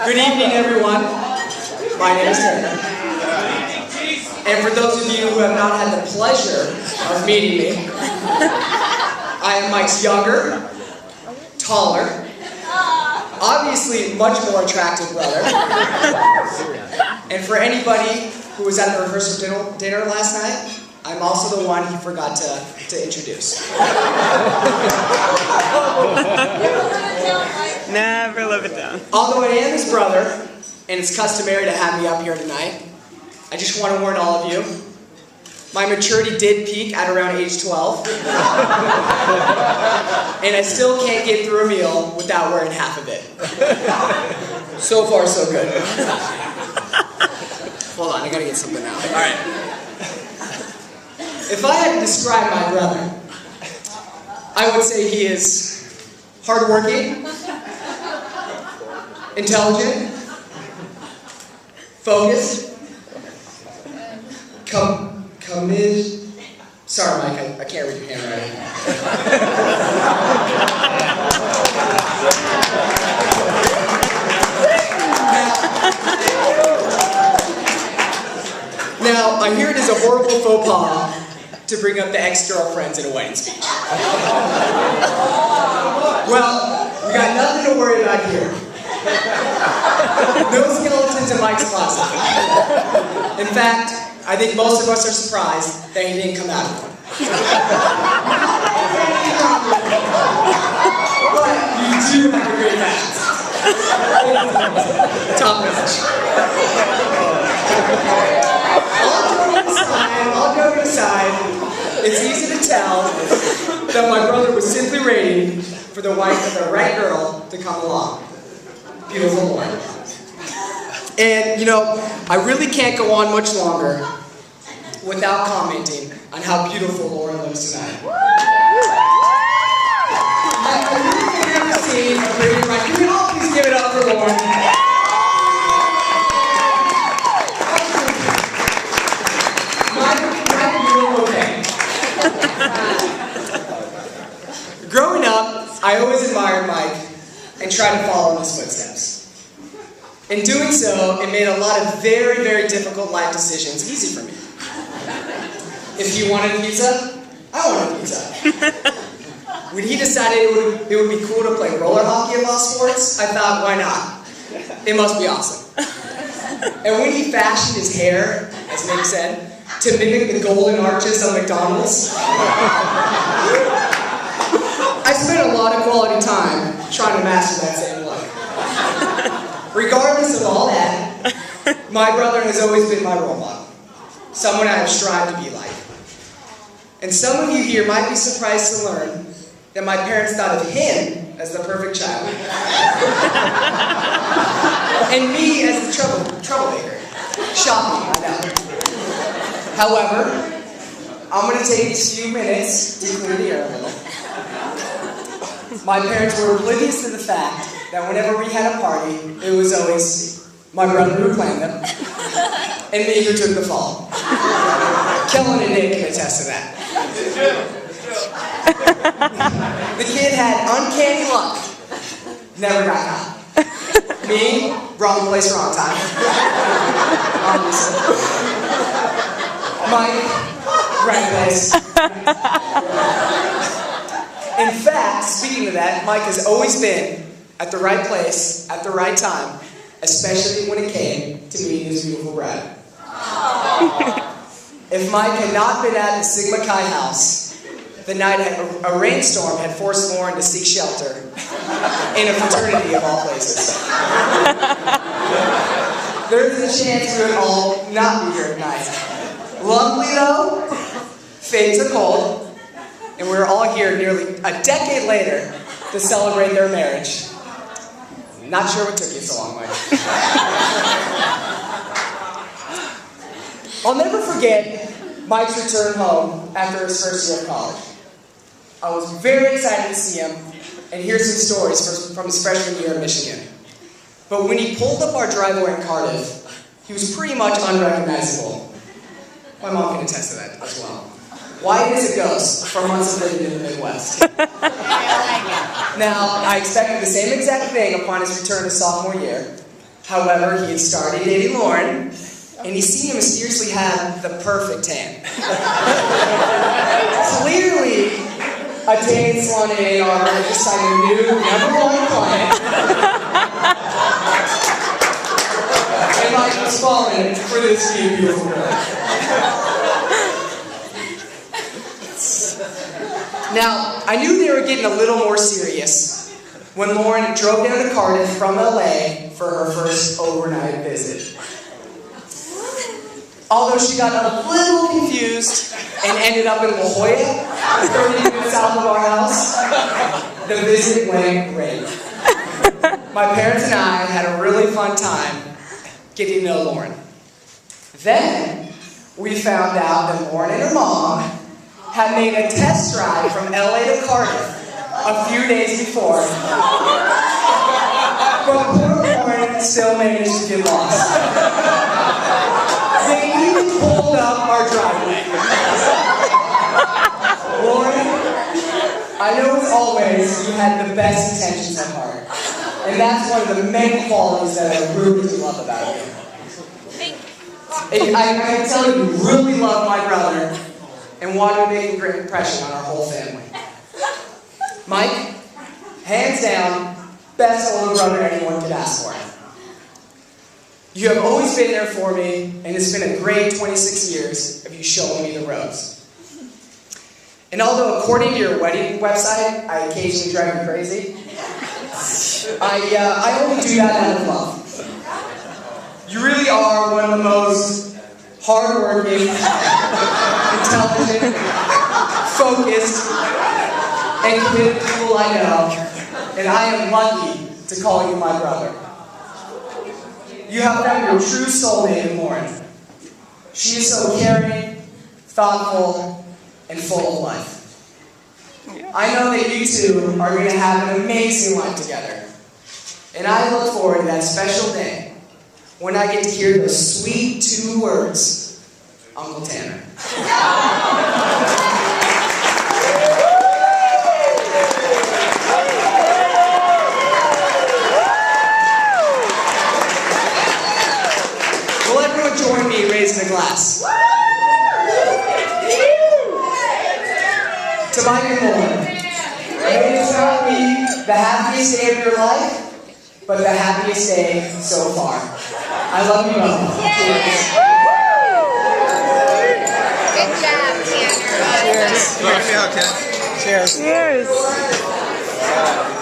Good evening, everyone. My name is Tanner. And for those of you who have not had the pleasure of meeting me, I am Mike's younger, taller, obviously much more attractive brother. And for anybody who was at the rehearsal dinner last night, I'm also the one he forgot to introduce. Never live it down. Although I am his brother, and it's customary to have me up here tonight, I just want to warn all of you, my maturity did peak at around age 12. And I still can't get through a meal without wearing half of it. So far, so good. Hold on, I gotta get something out. Alright. If I had to describe my brother, I would say he is hardworking, intelligent, focused, sorry, Mike, I can't read your handwriting. Now, I hear it is a horrible faux pas to bring up the ex-girlfriends in a wedding speech. Well, we got nothing to worry about here. No skeletons in Mike's closet. In fact, I think most of us are surprised that he didn't come out of one. But you do have a great match. Top notch. All joking aside, it's easy to tell that my brother was simply waiting for the wife of the right girl to come along. Beautiful Lauren. And, you know, I really can't go on much longer without commenting on how beautiful Lauren looks tonight. I really think I've seen a pretty bride. Can we all please give it up for Lauren? Growing up, I always admired Mike and tried to follow in his footsteps. In doing so, it made a lot of very, very difficult life decisions easy for me. If he wanted a pizza, I wanted a pizza. When he decided it would be cool to play roller hockey of all sports, I thought, why not? It must be awesome. And when he fashioned his hair, as Nick said, to mimic the golden arches of McDonald's, I spent a lot of quality time trying to master that same look. Regardless of all that, my brother has always been my role model. Someone I have strived to be like. And some of you here might be surprised to learn that my parents thought of him as the perfect child. And me as the troublemaker. Shocking, I know. However, I'm going to take these few minutes to clear the air a little. My parents were oblivious to the fact that whenever we had a party, it was always my brother who planned them, and me who took the fall. Kellen and Nick can attest to that. The kid had uncanny luck. Never got caught. Me, wrong place, wrong time. Obviously. Mike, right place. In fact, speaking of that, Mike has always been at the right place, at the right time, especially when it came to meeting his beautiful bride. If Mike had not been at the Sigma Chi house, the night a rainstorm had forced Lauren to seek shelter in a fraternity of all places. There's a chance we would all not be here tonight. Luckily though, fate took hold, and we're all here nearly a decade later to celebrate their marriage. Not sure what took you so long, Mike. I'll never forget Mike's return home after his first year of college. I was very excited to see him and hear some stories from his freshman year in Michigan. But when he pulled up our driveway in Cardiff, he was pretty much unrecognizable. My mom can attest to that as well. White as a ghost for months of living in the Midwest. Now, I expected the same exact thing upon his return to sophomore year, However, he had started dating Lauren, and he seemed to mysteriously have the perfect tan. Clearly, a tanning salon in Ann Arbor had just signed a new #1 client. And Mike was falling for this new beautiful girl. Now, I knew they were getting a little more serious when Lauren drove down to Cardiff from LA for her first overnight visit. Although she got a little confused and ended up in La Jolla, 30 minutes south of our house, the visit went great. My parents and I had a really fun time getting to know Lauren. Then, we found out that Lauren and her mom had made a test drive from LA to Cardiff a few days before, but poor Lauren still managed to get lost. They even pulled up our driveway. Lauren, I know as always you had the best intentions at heart, and that's one of the many qualities that I really do love about you. I can tell you really love my brother and wanted to make a great impression on our whole family. Mike, hands down, best older brother anyone could ask for. You have always been there for me, and it's been a great 26 years of you showing me the ropes. And although according to your wedding website, I occasionally drive you crazy, I only do that out of love. You really are one of the most hardworking, intelligent, focused, and committed people I know, and I am lucky to call you my brother. You have found your true soulmate in Lauren. She is so caring, thoughtful, and full of life. I know that you two are going to have an amazing life together, and I look forward to that special day when I get to hear those sweet 2 words, Uncle Tanner. Will everyone join me raising a glass? To Mike and Lauren, may this not be the happiest day of your life, but the happiest day so far. I love you both. Cheers. Good job, Tanner. Cheers. Cheers. Cheers.